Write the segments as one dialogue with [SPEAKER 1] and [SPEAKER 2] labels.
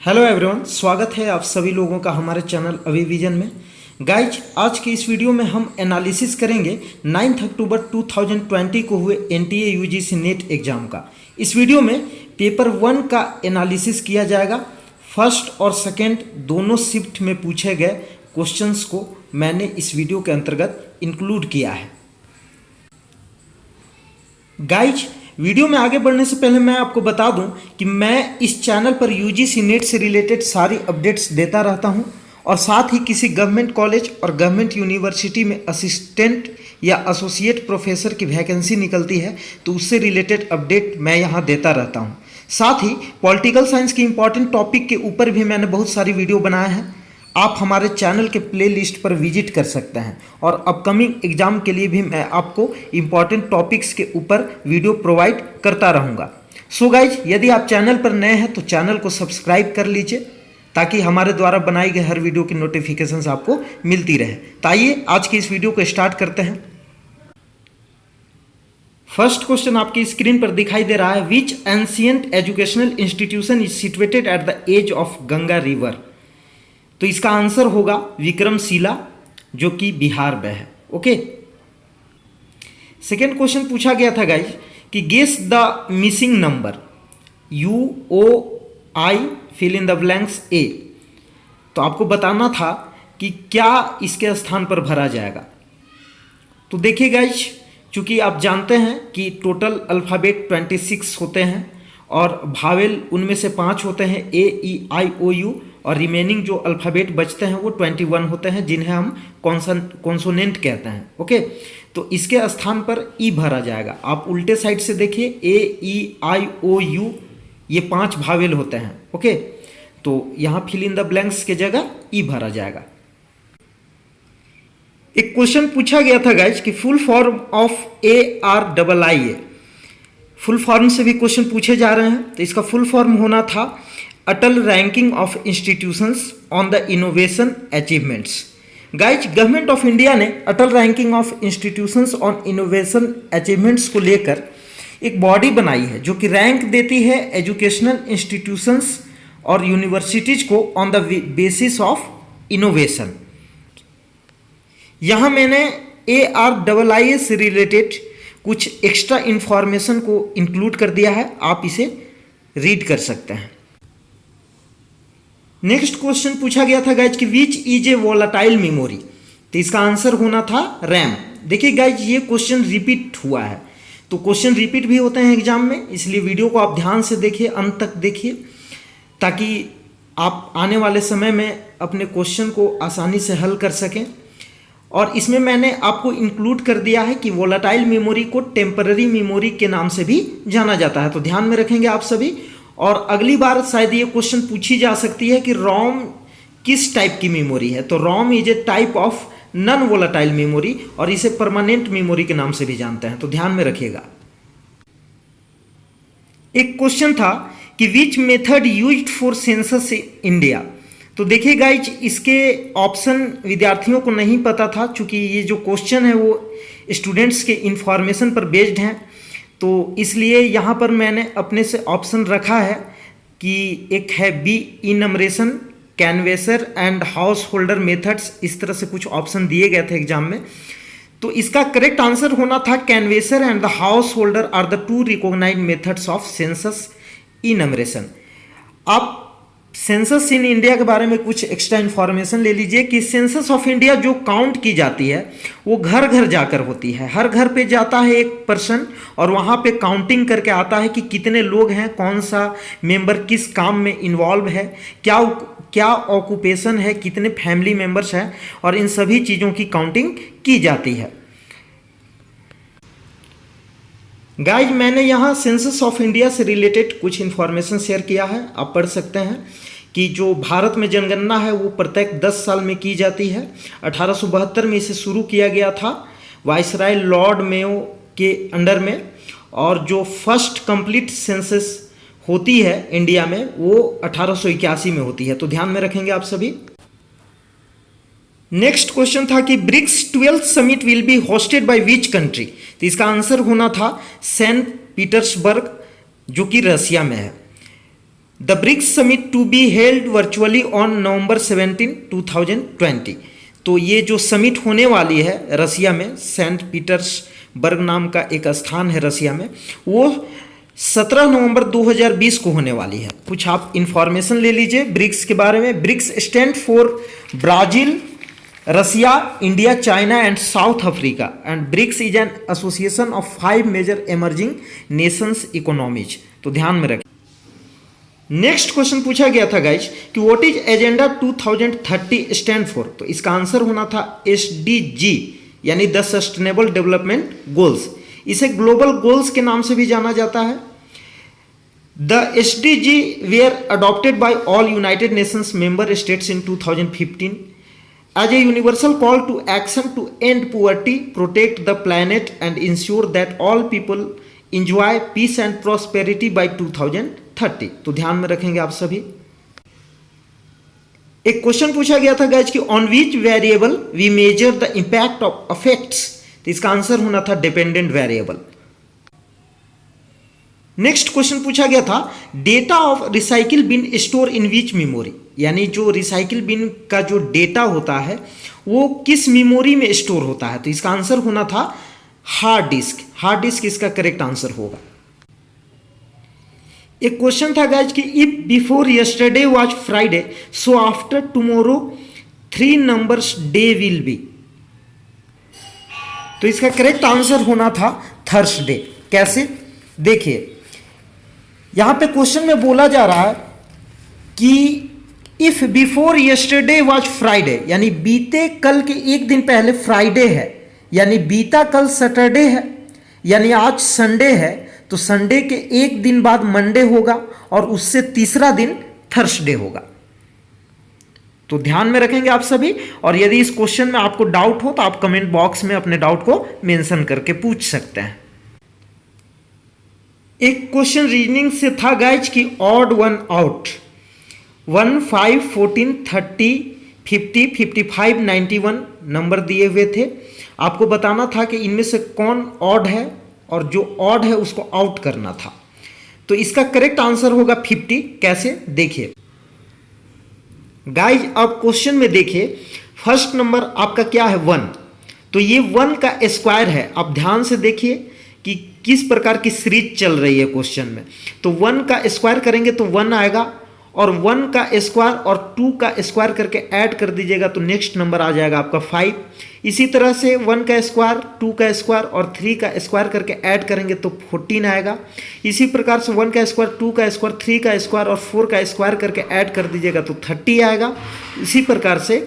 [SPEAKER 1] Hello everyone, स्वागत है आप सभी लोगों का हमारे चैनल अभिविजन में। गाइज, आज की इस वीडियो में हम एनालिसिस करेंगे 9 अक्टूबर 2020 को हुए एनटीए यूजीसी नेट एग्जाम का। इस वीडियो में पेपर 1 का एनालिसिस किया जाएगा। फर्स्ट और सेकंड दोनों शिफ्ट में पूछे गए क्वेश्चंस को मैंने इस वीडियो के अंतर्गत इंक्लूड किया है। गाइज, वीडियो में आगे बढ़ने से पहले मैं आपको बता दूं कि मैं इस चैनल पर यूजीसी नेट से रिलेटेड सारी अपडेट्स देता रहता हूं और साथ ही किसी गवर्नमेंट कॉलेज और गवर्नमेंट यूनिवर्सिटी में असिस्टेंट या एसोसिएट प्रोफेसर की वैकेंसी निकलती है तो उससे रिलेटेड अपडेट मैं यहां देता रहता हूं। साथ ही पॉलिटिकल साइंस के इंपॉर्टेंट टॉपिक के ऊपर भी मैंने बहुत सारी वीडियो बनाए हैं। आप हमारे चैनल के प्लेलिस्ट पर विजिट कर सकते हैं और अपकमिंग एग्जाम के लिए भी मैं आपको इम्पॉर्टेंट टॉपिक्स के ऊपर वीडियो प्रोवाइड करता रहूँगा। सो गाइज, यदि आप चैनल पर नए हैं तो चैनल को सब्सक्राइब कर लीजिए ताकि हमारे द्वारा बनाई गई हर वीडियो की नोटिफिकेशंस आपको मिलती रहे। तो आइए आज की इस वीडियो को स्टार्ट करते हैं। फर्स्ट क्वेश्चन आपकी स्क्रीन पर दिखाई दे रहा है। Which ancient educational institution is situated at the edge of Ganga river? तो इसका आंसर होगा विक्रमशिला, जो कि बिहार में है। ओके, सेकेंड क्वेश्चन पूछा गया था गाइज कि guess the missing number UOI fill in the blanks A। तो आपको बताना था कि क्या इसके स्थान पर भरा जाएगा। तो देखिए गाइज, चूंकि आप जानते हैं कि टोटल अल्फ़ाबेट 26 होते हैं और भावेल उनमें से 5 होते हैं, AEIOU, और रिमेनिंग जो अल्फ़ाबेट बचते हैं वो 21 होते हैं जिन्हें हम कॉन्सोनेंट कहते हैं। ओके, तो इसके स्थान पर ई भरा जाएगा। आप उल्टे साइड से देखिए, AEIOU ये 5 भावेल होते हैं। ओके, तो यहाँ फिल इन द ब्लैंक्स के जगह ई भरा जाएगा। एक क्वेश्चन पूछा गया था गाइज कि full form of ARIIA। Full form से भी क्वेश्चन पूछे जा रहे हैं। तो इसका फुल फॉर्म होना था Atal ranking of institutions on the innovation achievements. Guys, government of India ने Atal ranking of institutions on innovation achievements को लेकर एक बॉडी बनाई है जो कि रैंक देती है एजुकेशनल इंस्टीट्यूशंस और यूनिवर्सिटीज को on the basis of innovation. यहाँ मैंने ARIIA से रिलेटेड कुछ एक्स्ट्रा इंफॉर्मेशन को इंक्लूड कर दिया है, आप इसे रीड कर सकते हैं। नेक्स्ट क्वेश्चन पूछा गया था गाइज कि which is a volatile memory? तो इसका आंसर होना था रैम। देखिए गाइज, ये क्वेश्चन रिपीट हुआ है। तो क्वेश्चन रिपीट भी होते हैं एग्जाम में, इसलिए वीडियो को आप ध्यान से देखिए, अंत तक देखिए, ताकि आप आने वाले समय में अपने क्वेश्चन को आसानी से हल कर सकें। और इसमें मैंने आपको इंक्लूड कर दिया है कि वोलाटाइल मेमोरी को टेम्पररी मेमोरी के नाम से भी जाना जाता है। तो ध्यान में रखेंगे आप सभी। और अगली बार शायद ये क्वेश्चन पूछी जा सकती है कि रोम किस टाइप की मेमोरी है। तो ROM is a type of non volatile memory और इसे परमानेंट मेमोरी के नाम से भी जानते हैं। तो ध्यान में रखिएगा। एक क्वेश्चन था कि which method used for census in India? तो देखिए गाइज, इसके ऑप्शन विद्यार्थियों को नहीं पता था, चूंकि ये जो क्वेश्चन है वो स्टूडेंट्स के इंफॉर्मेशन पर बेस्ड हैं, तो इसलिए यहाँ पर मैंने अपने से ऑप्शन रखा है कि एक है B enumeration, canvasser and householder methods. इस तरह से कुछ ऑप्शन दिए गए थे एग्जाम में। तो इसका करेक्ट आंसर होना था canvasser and the householder are the 2 recognised methods of census enumeration. आप सेंसस इन इंडिया के बारे में कुछ एक्स्ट्रा इन्फॉर्मेशन ले लीजिए कि सेंसस ऑफ इंडिया जो काउंट की जाती है वो घर घर जाकर होती है। हर घर पे जाता है एक पर्सन और वहाँ पे काउंटिंग करके आता है कि कितने लोग हैं, कौन सा मेंबर किस काम में इन्वॉल्व है, क्या क्या ऑक्यूपेशन है, कितने फैमिली मेंबर्स हैं, और इन सभी चीज़ों की काउंटिंग की जाती है। गाइज, मैंने यहाँ सेंसस ऑफ इंडिया से रिलेटेड कुछ इन्फॉर्मेशन शेयर किया है, आप पढ़ सकते हैं कि जो भारत में जनगणना है वो प्रत्येक 10 साल में की जाती है। 1872 में इसे शुरू किया गया था वाइसराय लॉर्ड मेयो के अंडर में, और जो फर्स्ट कंप्लीट सेंसस होती है इंडिया में वो 1881 में होती है। तो ध्यान में रखेंगे आप सभी। नेक्स्ट क्वेश्चन था कि BRICS 12th summit will be hosted by which country? तो इसका आंसर होना था सेंट पीटर्सबर्ग, जो कि रसिया में है। The BRICS summit to be held virtually on November 17, 2020। तो ये जो समिट होने वाली है रसिया में, सेंट पीटर्सबर्ग नाम का एक स्थान है रसिया में, वो 17 नवंबर 2020 को होने वाली है। कुछ आप इंफॉर्मेशन ले लीजिए ब्रिक्स के बारे में। BRICS stand for Brazil, Russia, India, China and South Africa, and BRICS is an association of 5 major emerging nations economies. तो ध्यान में रखें। नेक्स्ट क्वेश्चन पूछा गया था गाइज कि what is agenda 2030 stand for. तो इसका आंसर होना था SDG, यानी द सस्टेनेबल डेवलपमेंट गोल्स। इसे ग्लोबल गोल्स के नाम से भी जाना जाता है। The SDG were adopted by all United Nations member states in 2015 as a universal call to action to end poverty, protect the planet and ensure that all people enjoy peace and prosperity by 2030। तो ध्यान में रखेंगे आप सभी। एक question पूछा गया था गाइज कि on which variable we measure the impact of affects. तो इसका आंसर होना था डिपेंडेंट वेरिएबल। नेक्स्ट क्वेश्चन पूछा गया था data of recycle bin store in which memory, यानी जो रिसाइकिल बिन का जो डेटा होता है वो किस मेमोरी में स्टोर होता है। तो इसका आंसर होना था हार्ड डिस्क। हार्ड डिस्क इसका करेक्ट आंसर होगा। एक क्वेश्चन था गाइज कि if before yesterday was Friday so after tomorrow 3 numbers day will be. तो इसका करेक्ट आंसर होना था थर्सडे। कैसे, देखिए यहां पे क्वेश्चन में बोला जा रहा है कि if before yesterday was Friday, यानी बीते कल के एक दिन पहले फ्राइडे है, यानी बीता कल सैटरडे है, यानी आज संडे है, तो संडे के एक दिन बाद मंडे होगा और उससे तीसरा दिन थर्सडे होगा। तो ध्यान में रखेंगे आप सभी। और यदि इस क्वेश्चन में आपको डाउट हो तो आप कमेंट बॉक्स में अपने डाउट को मेंशन करके पूछ सकते हैं। एक क्वेश्चन रीजनिंग से था गाइज कि ऑड वन आउट 1, 5, 14, 30, 50, 55, 91 नंबर दिए हुए थे। आपको बताना था कि इनमें से कौन ऑड है और जो ऑड है उसको आउट करना था। तो इसका करेक्ट आंसर होगा 50। कैसे, देखिए गाइज अब क्वेश्चन में देखिए फर्स्ट नंबर आपका क्या है 1, तो ये 1 का स्क्वायर है। आप ध्यान से देखिए कि किस प्रकार की सीरीज चल रही है क्वेश्चन में। तो 1 का स्क्वायर करेंगे तो 1 आएगा, और 1 का स्क्वायर और 2 का स्क्वायर करके ऐड कर दीजिएगा तो नेक्स्ट नंबर आ जाएगा आपका 5। इसी तरह से 1 का स्क्वायर, 2 का स्क्वायर और 3 का स्क्वायर करके ऐड करेंगे तो 14 आएगा। इसी प्रकार से 1 का स्क्वायर, 2 का स्क्वायर, 3 का स्क्वायर और 4 का स्क्वायर करके ऐड कर दीजिएगा तो 30 आएगा। इसी प्रकार से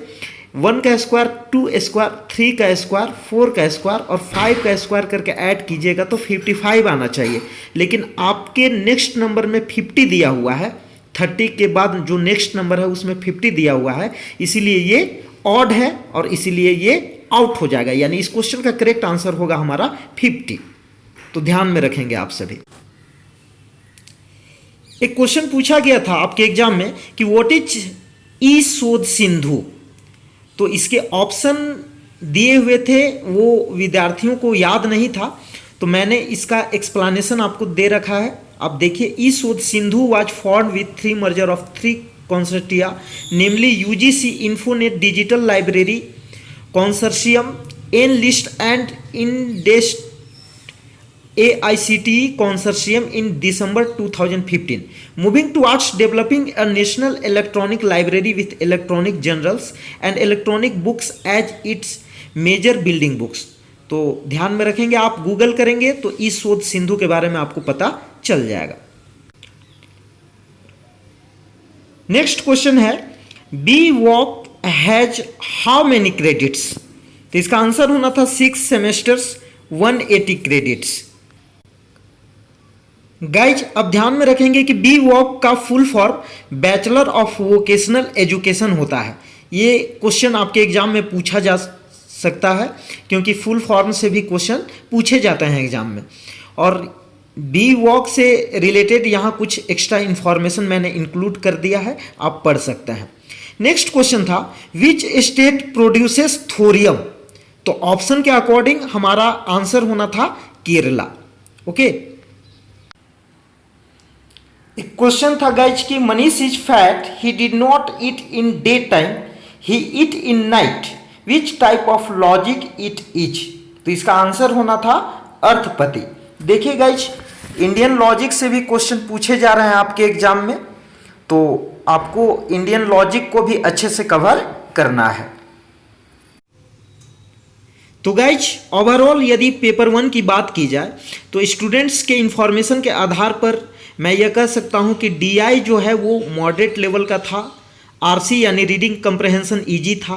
[SPEAKER 1] 1 का स्क्वायर, 2 स्क्वायर, 3 का स्क्वायर, 4 का स्क्वायर और 5 का स्क्वायर करके ऐड कीजिएगा तो 55 आना चाहिए। लेकिन आपके नेक्स्ट नंबर में 50 दिया हुआ है, 30 के बाद जो नेक्स्ट नंबर है उसमें 50 दिया हुआ है, इसीलिए ये ऑड है और इसीलिए ये आउट हो जाएगा। यानी इस क्वेश्चन का करेक्ट आंसर होगा हमारा 50। तो ध्यान में रखेंगे आप सभी। एक क्वेश्चन पूछा गया था आपके एग्जाम में कि व्हाट इज ई शोध सिंधु। तो इसके ऑप्शन दिए हुए थे, वो विद्यार्थियों को याद नहीं था, तो मैंने इसका एक्सप्लेनेशन आपको दे रखा है। आप देखिए e Shodh Sindhu was formed with 3 merger of 3 consortia, namely UGC INFONET digital library consortium, NLIST and INDEST AICTE consortium in December 2015, moving towards developing a national electronic library with electronic journals and electronic books as its major building books। तो ध्यान में रखेंगे, आप Google करेंगे तो इस शोध सिंधु के बारे में आपको पता चल जाएगा। नेक्स्ट क्वेश्चन है B Voc has how many credits. तो इसका आंसर होना था 6 सेमेस्टर्स 180 क्रेडिट्स। गाइज अब ध्यान में रखेंगे कि बी वॉक का full form bachelor of vocational education होता है। ये क्वेश्चन आपके एग्जाम में पूछा जा सकता है क्योंकि फुल फॉर्म से भी क्वेश्चन पूछे जाते हैं एग्जाम में। और बी वॉक से रिलेटेड यहाँ कुछ एक्स्ट्रा इंफॉर्मेशन मैंने इंक्लूड कर दिया है, आप पढ़ सकते हैं। नेक्स्ट क्वेश्चन था विच स्टेट प्रोड्यूसेस थोरियम। तो ऑप्शन के अकॉर्डिंग हमारा आंसर होना था केरला। ओके। एक क्वेश्चन था गाइज कि Manish is fat, he did not eat in day time, he eat in night, which type of logic it is. तो इसका आंसर होना था अर्थपति। देखिए गाइज, इंडियन लॉजिक से भी क्वेश्चन पूछे जा रहे हैं आपके एग्जाम में, तो आपको इंडियन लॉजिक को भी अच्छे से कवर करना है। तो गाइज ओवरऑल यदि पेपर 1 की बात की जाए तो स्टूडेंट्स के इंफॉर्मेशन के आधार पर मैं यह कह सकता हूं कि डीआई जो है वो मॉडरेट लेवल का था, आरसी यानी रीडिंग कंप्रहेंशन इजी था।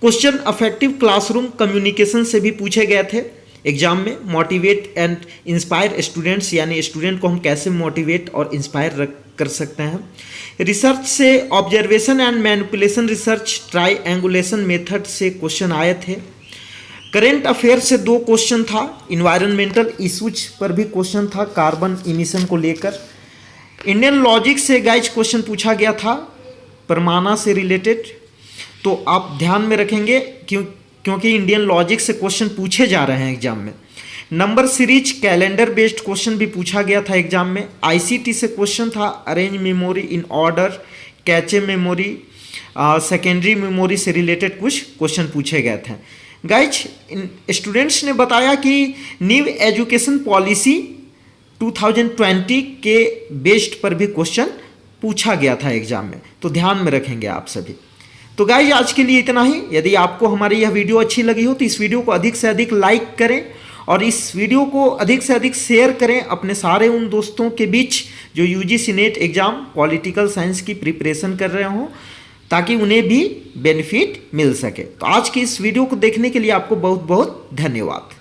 [SPEAKER 1] क्वेश्चन अफेक्टिव क्लासरूम कम्युनिकेशन से भी पूछे गए थे एग्जाम में। मोटिवेट एंड इंस्पायर स्टूडेंट्स, यानी स्टूडेंट को हम कैसे मोटिवेट और इंस्पायर कर सकते हैं। रिसर्च से observation and manipulation research triangulation method से क्वेश्चन आए थे। करेंट अफेयर से 2 क्वेश्चन था, इन्वायरमेंटल इशूज पर भी क्वेश्चन था कार्बन इमिशन को लेकर। इंडियन लॉजिक से गाइज क्वेश्चन पूछा गया था परमाणु से रिलेटेड, तो आप ध्यान में रखेंगे क्योंकि इंडियन लॉजिक से क्वेश्चन पूछे जा रहे हैं एग्जाम में। Number series calendar based question भी पूछा गया था एग्जाम में। आईसीटी से क्वेश्चन था arrange memory in order, cache memory, secondary memory से रिलेटेड कुछ क्वेश्चन पूछे गए थे। गाइज स्टूडेंट्स ने बताया कि न्यू एजुकेशन पॉलिसी 2020 के बेस्ड पर भी क्वेश्चन पूछा गया था एग्जाम में, तो ध्यान में रखेंगे आप सभी। तो गाइज आज के लिए इतना ही। यदि आपको हमारी यह वीडियो अच्छी लगी हो तो इस वीडियो को अधिक से अधिक लाइक करें और इस वीडियो को अधिक से अधिक शेयर करें अपने सारे उन दोस्तों के बीच जो UGC net exam political science की प्रिपरेशन कर रहे हों, ताकि उन्हें भी बेनिफिट मिल सके। तो आज की इस वीडियो को देखने के लिए आपको बहुत बहुत धन्यवाद।